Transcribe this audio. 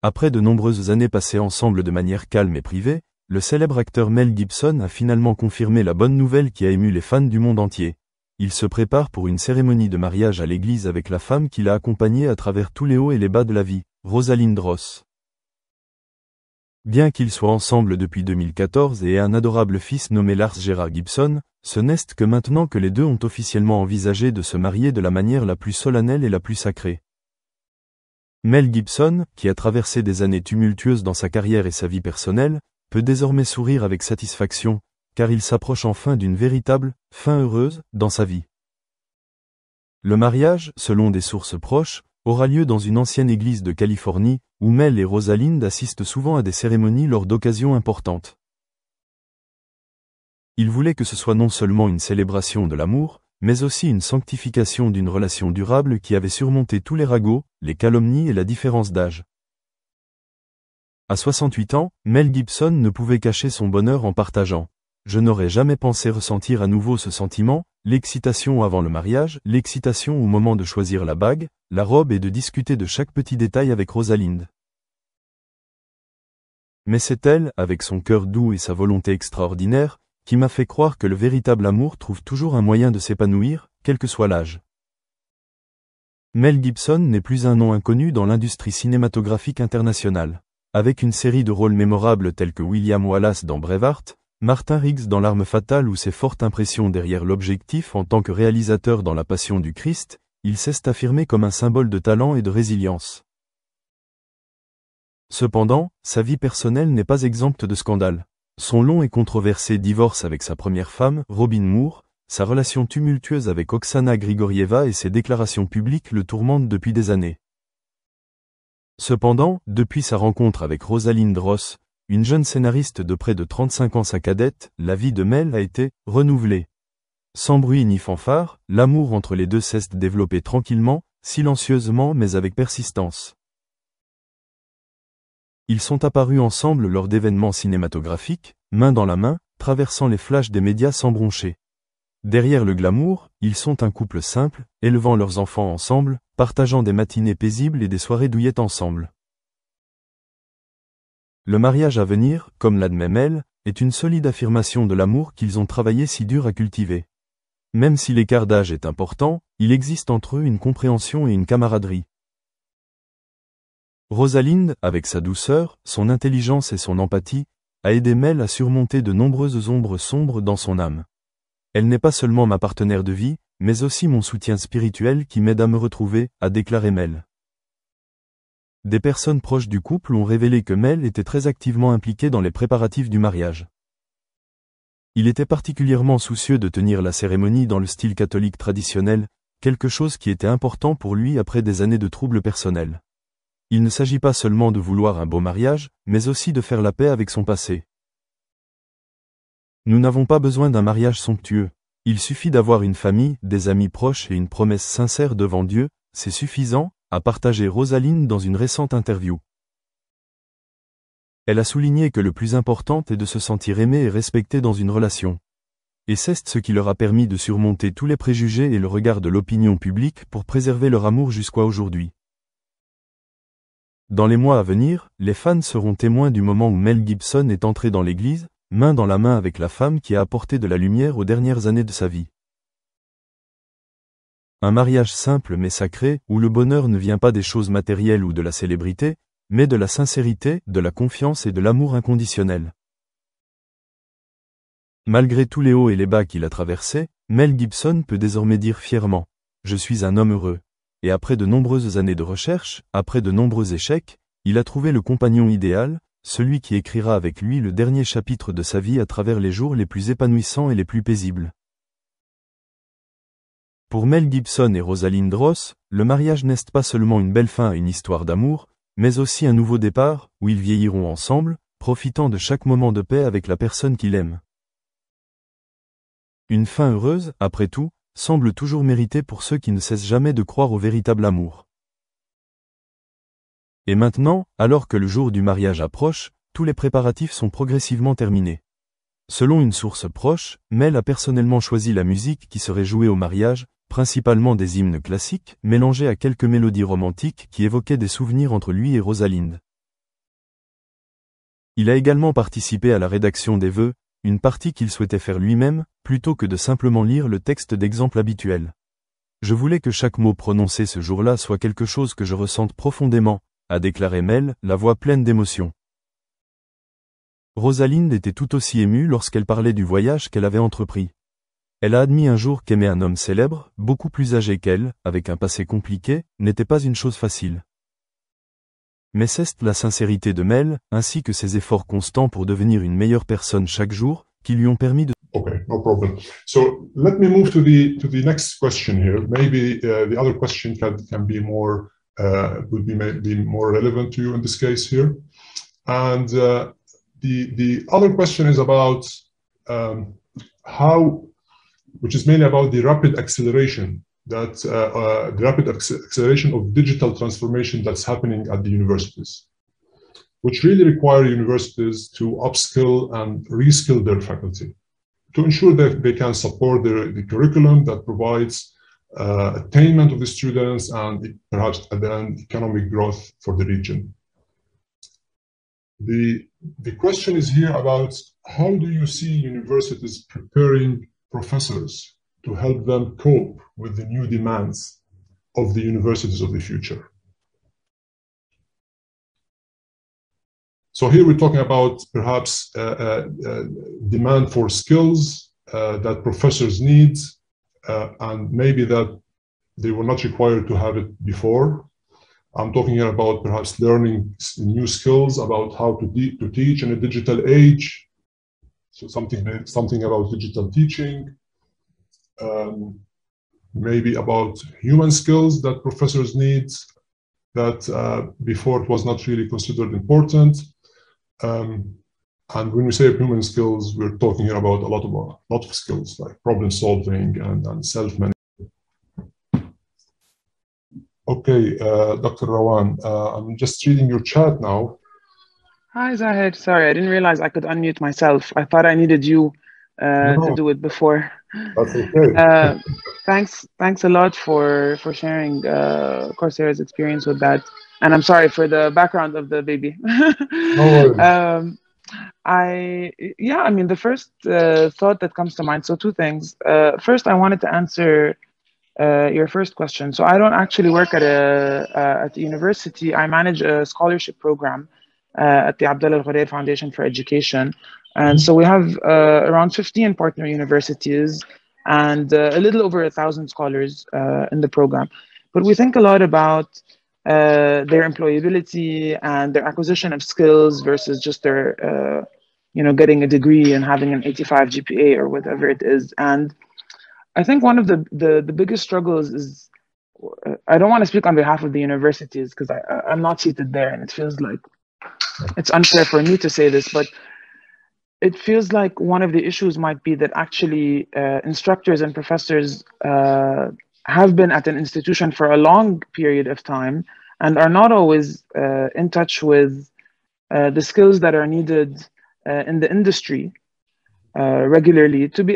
Après de nombreuses années passées ensemble de manière calme et privée, le célèbre acteur Mel Gibson a finalement confirmé la bonne nouvelle qui a ému les fans du monde entier. Il se prépare pour une cérémonie de mariage à l'église avec la femme qui l'a accompagné à travers tous les hauts et les bas de la vie, Rosalind Ross. Bien qu'ils soient ensemble depuis 2014 et aient un adorable fils nommé Lars Gerard Gibson, ce n'est que maintenant que les deux ont officiellement envisagé de se marier de la manière la plus solennelle et la plus sacrée. Mel Gibson, qui a traversé des années tumultueuses dans sa carrière et sa vie personnelle, peut désormais sourire avec satisfaction, car il s'approche enfin d'une véritable fin heureuse dans sa vie. Le mariage, selon des sources proches, aura lieu dans une ancienne église de Californie, où Mel et Rosalind assistent souvent à des cérémonies lors d'occasions importantes. Il voulait que ce soit non seulement une célébration de l'amour, mais aussi une sanctification d'une relation durable qui avait surmonté tous les ragots, les calomnies et la différence d'âge. À 68 ans, Mel Gibson ne pouvait cacher son bonheur en partageant. Je n'aurais jamais pensé ressentir à nouveau ce sentiment, l'excitation avant le mariage, l'excitation au moment de choisir la bague, la robe et de discuter de chaque petit détail avec Rosalind. Mais c'est elle, avec son cœur doux et sa volonté extraordinaire, qui m'a fait croire que le véritable amour trouve toujours un moyen de s'épanouir, quel que soit l'âge. Mel Gibson n'est plus un nom inconnu dans l'industrie cinématographique internationale. Avec une série de rôles mémorables tels que William Wallace dans Braveheart, Martin Riggs dans L'Arme Fatale ou ses fortes impressions derrière l'objectif en tant que réalisateur dans La Passion du Christ, il s'est affirmé comme un symbole de talent et de résilience. Cependant, sa vie personnelle n'est pas exempte de scandales. Son long et controversé divorce avec sa première femme, Robin Moore, sa relation tumultueuse avec Oksana Grigorieva et ses déclarations publiques le tourmentent depuis des années. Cependant, depuis sa rencontre avec Rosalind Ross, une jeune scénariste de près de 35 ans sa cadette, la vie de Mel a été renouvelée. Sans bruit ni fanfare, l'amour entre les deux s'est développé tranquillement, silencieusement mais avec persistance. Ils sont apparus ensemble lors d'événements cinématographiques, main dans la main, traversant les flashs des médias sans broncher. Derrière le glamour, ils sont un couple simple, élevant leurs enfants ensemble, partageant des matinées paisibles et des soirées douillettes ensemble. Le mariage à venir, comme l'admet Mel, est une solide affirmation de l'amour qu'ils ont travaillé si dur à cultiver. Même si l'écart d'âge est important, il existe entre eux une compréhension et une camaraderie. Rosalind, avec sa douceur, son intelligence et son empathie, a aidé Mel à surmonter de nombreuses ombres sombres dans son âme. Elle n'est pas seulement ma partenaire de vie, mais aussi mon soutien spirituel qui m'aide à me retrouver, a déclaré Mel. Des personnes proches du couple ont révélé que Mel était très activement impliqué dans les préparatifs du mariage. Il était particulièrement soucieux de tenir la cérémonie dans le style catholique traditionnel, quelque chose qui était important pour lui après des années de troubles personnels. Il ne s'agit pas seulement de vouloir un beau mariage, mais aussi de faire la paix avec son passé. Nous n'avons pas besoin d'un mariage somptueux. Il suffit d'avoir une famille, des amis proches et une promesse sincère devant Dieu, c'est suffisant, a partagé Rosalind dans une récente interview. Elle a souligné que le plus important est de se sentir aimé et respecté dans une relation. Et c'est ce qui leur a permis de surmonter tous les préjugés et le regard de l'opinion publique pour préserver leur amour jusqu'à aujourd'hui. Dans les mois à venir, les fans seront témoins du moment où Mel Gibson est entré dans l'église, main dans la main avec la femme qui a apporté de la lumière aux dernières années de sa vie. Un mariage simple mais sacré, où le bonheur ne vient pas des choses matérielles ou de la célébrité, mais de la sincérité, de la confiance et de l'amour inconditionnel. Malgré tous les hauts et les bas qu'il a traversés, Mel Gibson peut désormais dire fièrement « Je suis un homme heureux ». Et après de nombreuses années de recherche, après de nombreux échecs, il a trouvé le compagnon idéal, celui qui écrira avec lui le dernier chapitre de sa vie à travers les jours les plus épanouissants et les plus paisibles. Pour Mel Gibson et Rosalind Ross, le mariage n'est pas seulement une belle fin à une histoire d'amour, mais aussi un nouveau départ, où ils vieilliront ensemble, profitant de chaque moment de paix avec la personne qu'ils aiment. Une fin heureuse, après tout, semble toujours méritée pour ceux qui ne cessent jamais de croire au véritable amour. Et maintenant, alors que le jour du mariage approche, tous les préparatifs sont progressivement terminés. Selon une source proche, Mel a personnellement choisi la musique qui serait jouée au mariage, principalement des hymnes classiques, mélangés à quelques mélodies romantiques qui évoquaient des souvenirs entre lui et Rosalind. Il a également participé à la rédaction des vœux, une partie qu'il souhaitait faire lui-même, plutôt que de simplement lire le texte d'exemple habituel. Je voulais que chaque mot prononcé ce jour-là soit quelque chose que je ressente profondément, a déclaré Mel, la voix pleine d'émotion. Rosalind était tout aussi émue lorsqu'elle parlait du voyage qu'elle avait entrepris. Elle a admis un jour qu'aimer un homme célèbre, beaucoup plus âgé qu'elle, avec un passé compliqué, n'était pas une chose facile. Mais c'est la sincérité de Mel, ainsi que ses efforts constants pour devenir une meilleure personne chaque jour, qui lui ont permis de... Okay, no problem. So let me move to the next question here. Maybe the other question can be more would be more relevant to you in this case here. And the other question is about which is mainly about the rapid acceleration acceleration of digital transformation that's happening at the universities, which really require universities to upskill and reskill their faculty to ensure that they can support the curriculum that provides attainment of the students and perhaps at the end economic growth for the region. The question is here about how do you see universities preparing professors to help them cope with the new demands of the universities of the future? So here we're talking about perhaps demand for skills that professors need, and maybe that they were not required to have it before. I'm talking here about perhaps learning new skills about how to teach in a digital age. So something about digital teaching. Maybe about human skills that professors need that before it was not really considered important. And when we say human skills, we're talking here about a lot of skills like problem solving and self-management. Okay, Dr. Rawan, I'm just reading your chat now. Hi, Zahid. Sorry, I didn't realize I could unmute myself. I thought I needed you to do it before. That's okay. Thanks a lot for sharing Coursera's experience with that. And I'm sorry for the background of the baby. No worries. I mean, the first thought that comes to mind, so two things. First, I wanted to answer your first question. So I don't actually work at the university. I manage a scholarship program at the Abdullah Al-Ghurair Foundation for Education. And so we have around 15 partner universities and a little over 1,000 scholars in the program. But we think a lot about their employability and their acquisition of skills versus just their, getting a degree and having an 85 GPA or whatever it is. And I think one of the biggest struggles is, I don't want to speak on behalf of the universities because I'm not seated there and it feels like it's unfair for me to say this, but it feels like one of the issues might be that actually instructors and professors have been at an institution for a long period of time and are not always in touch with the skills that are needed in the industry regularly to be